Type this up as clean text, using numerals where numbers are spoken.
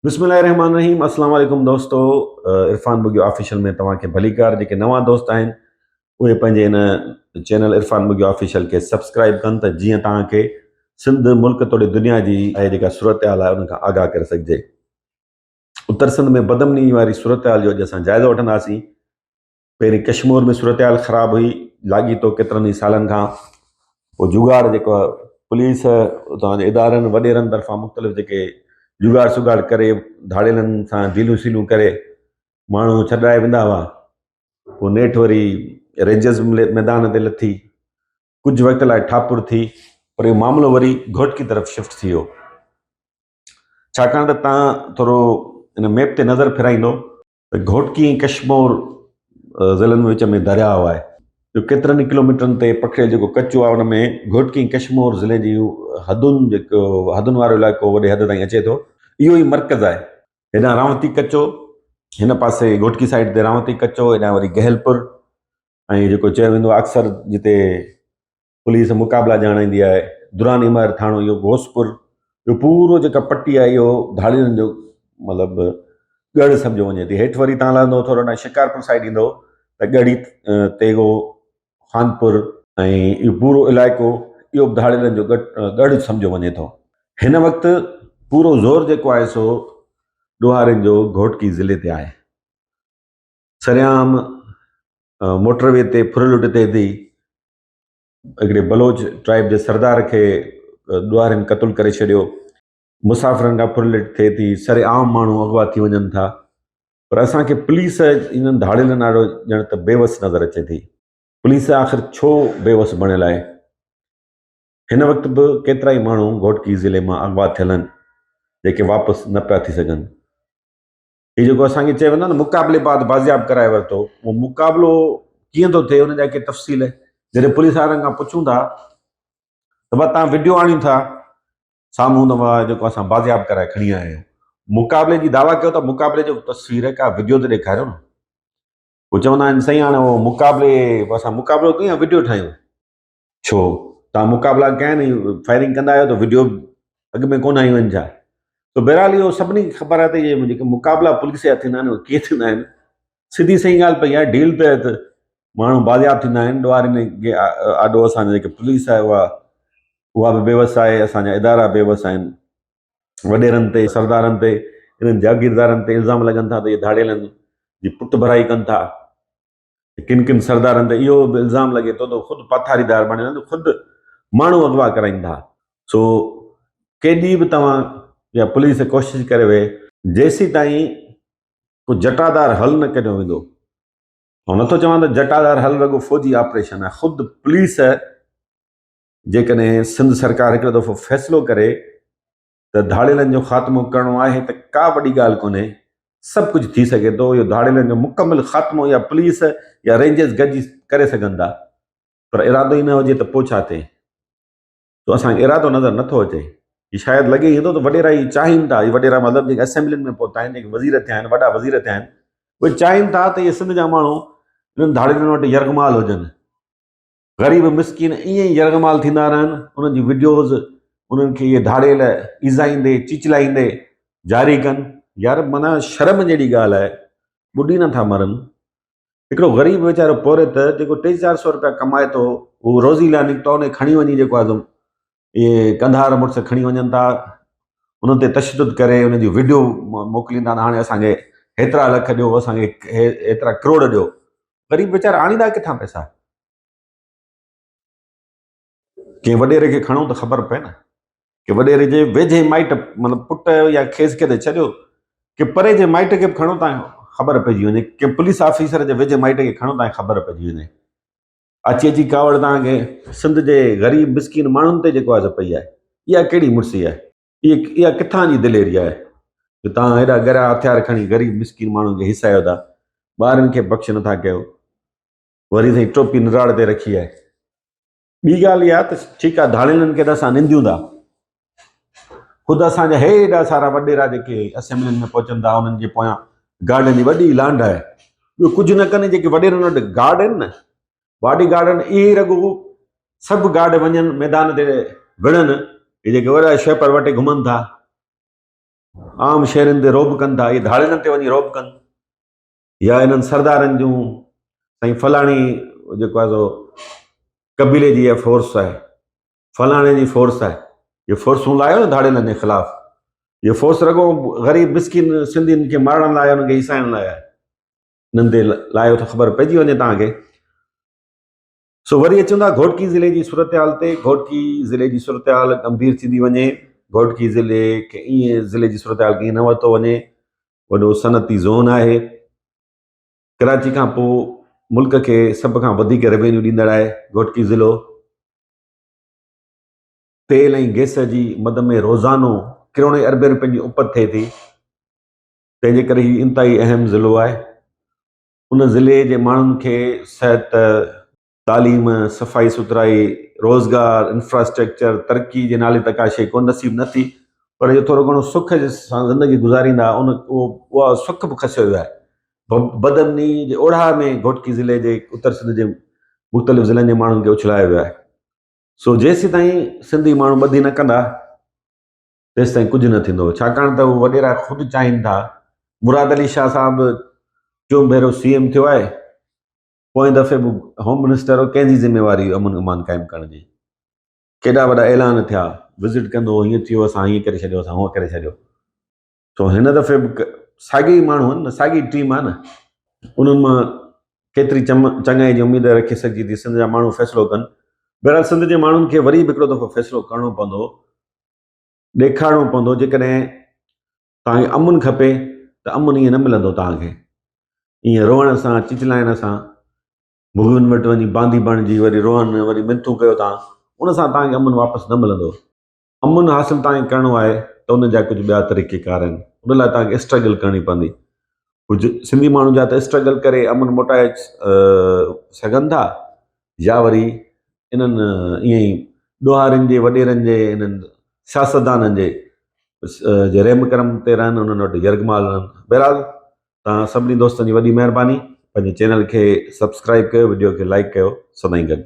बिस्मिल्लाहिर्रहमानिर्रहीम। अस्सलाम वालेकुम दोस्तों। इरफान बुगियो ऑफिशियल में तव्हांखे भली कार। जेके नवां दोस्त आहिनि उहे पंहिंजे इन चैनल इरफान बुगियो ऑफिशियल खे सब्सक्राइब कनि त जीअं तव्हांखे सिंध मुल्क तोड़े दुनिया जी ऐं जेका सूरत हाल आहे उन खां आगाह करे सघिजे। उत्तर सिंध में बदमनी वारी सूरत हाल जो अॼु असां जाइज़ो वठंदासीं। पहिरीं कश्मीर में सूरत हाल ख़राबु हुई लाॻीतो केतिरनि ई सालनि खां। पोइ जुगाड़ जेको आहे पुलिस उतां जे इदारनि वॾेरनि तरफ़ां मुख़्तलिफ़ जेके जुगाड़ सुगाड़ करे धाड़ेलनि सां डीलूं सीलूं करे माण्हू छॾाए वेंदा हुआ। पोइ नेठि वरी रेंजर्स मैदान ते लथी, कुझु वक़्त लाइ ठापुर थी, पर इहो मामिलो वरी घोटकी तरफ़ शिफ्ट थी वियो। छाकाणि त तव्हां थोरो इन मैप ते नज़र फिराईंदो त घोटकी ऐं कश्मीर ज़िलनि विच में दरियाउ आहे। जो केतिरनि ई किलोमीटरनि ते पखिड़ियल जेको कचो आहे उन में घोटकी ऐं कश्मीर ज़िले जी हदुनि जेको हदुनि वारो इलाइक़ो वॾे हद ताईं अचे थो। इहो ई मर्कज़ आहे। हेॾां रावती कचो, हिन पासे घोटकी साइड ते रावती कचो, हेॾां वरी गहलपुर ऐं जेको चयो वेंदो आहे अक्सर जिते पुलिस मुक़ाबला ॼाणाईंदी आहे दुरानी महर थाणो, इहो घोसपुर, इहो पूरो जेका पट्टी आहे इहो धाड़ियुनि जो मतिलबु ॻढ़ सम्झो वञे थी। हेठि वरी तव्हां लहंदो थोरो न शिकारपुर साइड ईंदो त ॻढ़ी तेगो खानपुर ऐं इहो पूरो इलाइक़ो इहो बि धाड़ियुनि जो ॻढ़ सम्झो वञे थो। हिन वक़्तु पूरो ज़ोर जेको आहे सो ॾोहारियुनि जो घोटकी ज़िले ते आहे। सरियाम मोटरवे ते फुरलुट थिए थी। हिकिड़े बलोच ट्राइब जे सरदार खे ॾोहारियुनि क़तलु करे छॾियो। मुसाफ़िरनि खां फुरलुट थिए थी, सरेआम माण्हू अगवा थी वञनि था। पर असांखे पुलिस इन्हनि धाड़ियुनि नालो ॼण त बेवस नज़र अचे थी। पुलिस आख़िर छो बेवस बणियल आहे? हिन वक़्तु बि केतिरा ई माण्हू घोटकी ज़िले मां अगवा थियल आहिनि जेके वापसि न पिया थी सघनि। हीउ जेको असांखे चयो वेंदो आहे न मुक़ाबलेबाद बाज़ियाब कराए वरितो, उहो मुक़ाबिलो कीअं थो थिए उन जा के तफ़सील जॾहिं पुलिस वारनि खां पुछूं था त बसि तव्हां वीडियो आणियूं था साम्हूं त जेको असां बाज़ियाब कराए खणी आया आहियूं। मुक़ाबले जी दावा कयो त मुक़ाबले जो तस्वीर का वीडियो त ॾेखारियो न। पोइ चवंदा आहिनि साईं हाणे उहो मुक़ाबले असां मुक़ाबिलो कयूं या वीडियो ठाहियूं? छो तव्हां मुक़ाबला कया आहिनि, फायरिंग कंदा आहियो त वीडियो अॻ में कोन आयूं आहिनि छा? त बहरहाल इहो सभिनी खे ख़बर आहे त इहे जेके मुक़ाबला पुलिस जा थींदा आहिनि उहे कीअं थींदा आहिनि। सिधी सही ॻाल्हि पई आहे, डील तहत माण्हू बाज़ियाब थींदा आहिनि। ॾोहारियुनि खे आॾो असांजा जेके पुलिस आहे उहा बि बेवस आहे, असांजा इदारा बेवस आहिनि। वॾेरनि ते सरदारनि ते इन्हनि जागीरदारनि ते इल्ज़ाम लॻनि था त इहे धाड़ियलनि जी पुट भराई कनि था। किन किन सरदारनि ते इहो बि इल्ज़ाम लॻे थो त ख़ुदि पाथारीदार बणियल आहिनि, ख़ुदि माण्हू अगवा कराइनि था। सो केॾी बि तव्हां या पुलिस कोशिशि करे वेहे, जेसीं ताईं को जटादार हल न कढियो वेंदो, ऐं नथो चवां त जटादार हल रुॻो फ़ौजी ऑपरेशन आहे। ख़ुदि पुलिस जेकॾहिं सिंध सरकार हिकिड़ो दफ़ो फ़ैसिलो करे त धाड़ियलनि जो ख़ात्मो करिणो आहे त का वॾी ॻाल्हि कोन्हे, सभु कुझु थी सघे थो। इहो धाड़ियलनि जो मुकमिल ख़ात्मो या पुलिस या रेंजर्स गॾिजी करे सघनि था, पर इरादो ई न हुजे त पोइ छा थिए? तो असांखे इरादो नज़र नथो अचे। ही शायदि लॻे ईंदो त वॾेरा ई चाहिनि था, वॾेरा मतिलबु जेके असेंबलियुनि में पहुता आहिनि, जेके वज़ीर थिया आहिनि, वॾा वज़ीर थिया आहिनि, उहे चाहिनि था त इहे सिंध जा माण्हू इन्हनि धाड़ियुनि वटि यरगमाल हुजनि। ग़रीब मिसकिन ईअं ई यरगमाल थींदा रहनि, उन्हनि जी वीडियोज़ उन्हनि खे इहे धाड़ियल ईज़ाईंदे चिचलाईंदे जारी कनि। यार माना शर्म जहिड़ी ॻाल्हि आहे, ॿुॾी नथा मरनि। हिकिड़ो ग़रीब वीचारो पोरे त जेको 300-400 रुपया कमाए थो, उहो रोज़ी लाइ निकितो, उन खणी वञी जेको आहे इहे कंधार मुड़ुस खणी वञनि था, उन्हनि ते तशदुद करे उन जी वीडियो मोकिलींदा त हाणे असांखे हेतिरा लख ॾियो, असांखे हेतिरा करोड़ ॾियो। ग़रीब वीचारा आणींदा किथां पैसा? कंहिं वॾेरे खे खणो त ख़बर पए न, कि वॾेरे जे वेझे माइट मतिलबु पुट या खेसि खे त छॾियो, कि परे जे माइट खे बि खणो तव्हांखे ख़बर पइजी वञे, कि पुलिस ऑफिसर जे वेझे माइट खे खणो तव्हांखे ख़बर पइजी वञे। अची कावड़ तव्हांखे सिंध जे ग़रीब मिसकिन माण्हुनि ते जेको आहे पई आहे, इहा कहिड़ी मुड़सी आहे? इहा किथां जी दिलेरी आहे कि तव्हां हेॾा गरा हथियार खणी ग़रीब मिसकिन माण्हुनि खे हिसायो था, ॿारनि खे बख़्श नथा कयो, वरी साईं टोपी निराड़ ते रखी आहे। ॿी ॻाल्हि इहा त ठीकु आहे, धाड़ियलनि खे त असां निंदियूं था, ख़ुदि असांजा हेॾा सारा वॾेरा जेके असेंबलियुनि में पहुचनि था, उन्हनि जे पोयां गार्डनि जी वॾी लांड आहे। ॿियो कुझु न कनि, जेके वॾेरनि वटि गार्ड आहिनि न, बॉडी गार्ड आहिनि, इहे रुॻो सभु गार्ड वञनि मैदान ते विढ़नि, इहे जेके वॾा शेपर वटे घुमनि था, आम शहरनि ते रोब कनि था, इहे धाड़ियुनि ते वञी रोब कनि, या इन्हनि सरदारनि जूं साईं फलाणी जेको आहे सो कबीले जी इहा फोर्स आहे, फलाणे जी फोर्स आहे, इहे फोर्सूं लाहियो न धाड़ियुनि जे ख़िलाफ़। इहो फोर्स रॻो ग़रीब मिसकिन सिंधियुनि खे मारण लाइ, हुनखे ईसाइण लाइ आहे। हिननि ते लाहियो त ख़बर पइजी वञे तव्हांखे। सो वरी अचूं था घोटकी ज़िले जी सूरत हाल ते। घोटकी ज़िले जी सूरत हाल गंभीर थींदी वञे। घोटकी ज़िले खे ईअं ज़िले जी सूरत हाल कीअं न वरितो वञे। वॾो सनअती ज़ोन आहे। कराची खां पोइ मुल्क खे सभ खां वधीक रेवेन्यू ॾींदड़ आहे घोटकी ज़िलो। तेल ऐं गैस जी मद में रोज़ानो किरोड़े अरबे रुपयनि जी उपत थिए थी। तंहिंजे करे हीउ इंतिहाई अहम ज़िलो आहे। उन ज़िले जे माण्हुनि खे सिहत, तालीम, सफ़ाई सुथराई, रोज़गार, इंफ्रास्ट्रक्चर, तरक़ी जे नाले त का शइ कोन नसीब न थी, पर इहो थोरो घणो सुख सां ज़िंदगी गुज़ारींदा उहा सुख बि खसियो वियो आहे। बदमनी जे ओढ़ा में घोटकी ज़िले जे उत्तर सिंध जे मुख़्तलिफ़ ज़िलनि जे माण्हुनि खे उछलायो वियो आहे। सो जेसि ताईं सिंधी माण्हू ॿधी न कंदा तेसि ताईं कुझु न थींदो, छाकाणि त उहे वॾेरा ख़ुदि चाहिनि था। मुराद अली शाह साहिबु टियों भेरो CM थियो आहे, पोएं दफ़े बि होम मिनिस्टर हो, कंहिंजी ज़िम्मेवारी अमन अमान क़ाइमु करण जी। केॾा वॾा ऐलान थिया, विज़िट कंदो, हीअं थियो, असां हीअं करे छॾियो, असां हूअं करे छॾियो। सो हिन दफ़े बि साॻी माण्हू आहिनि न, साॻी टीम आहे न। उन्हनि मां केतिरी चङाई जी उमेद रखी सघिजी थी सिंध जा माण्हू फ़ैसिलो कनि। बहरहाल सिंध जे माण्हुनि खे वरी बि हिकिड़ो दफ़ो फ़ैसिलो करणो पवंदो, ॾेखारिणो पवंदो। जेकॾहिं तव्हांखे अमन खपे त अमन ईअं न मिलंदो तव्हांखे, ईअं रोअण सां, चिचलाइण सां, भुॻियुनि वटि वञी बांदी बणिजी वरी रोअनि, वरी मिनतूं कयो तव्हां, उन सां तव्हांखे अमन वापसि न मिलंदो। अमन हासिलु तव्हांखे करिणो आहे त उन जा कुझु ॿिया तरीक़ेकार आहिनि। उन लाइ तव्हांखे स्ट्रगल करणी पवंदी। कुझु सिंधी माण्हू जा त स्ट्रगल करे अमन मोटाए सघनि था, या वरी इन्हनि ईअं ई ॾोहारियुनि जे, वॾेरनि जे, इन्हनि सियासतदाननि जे रहम करम ते रहनि, उन्हनि वटि यरगमाल रहनि। बहरहाल तव्हां सभिनी दोस्तनि जी वॾी महिरबानी। पंहिंजे चैनल खे सब्सक्राइब कयो, वीडियो खे लाइक कयो। सदाईं गॾु।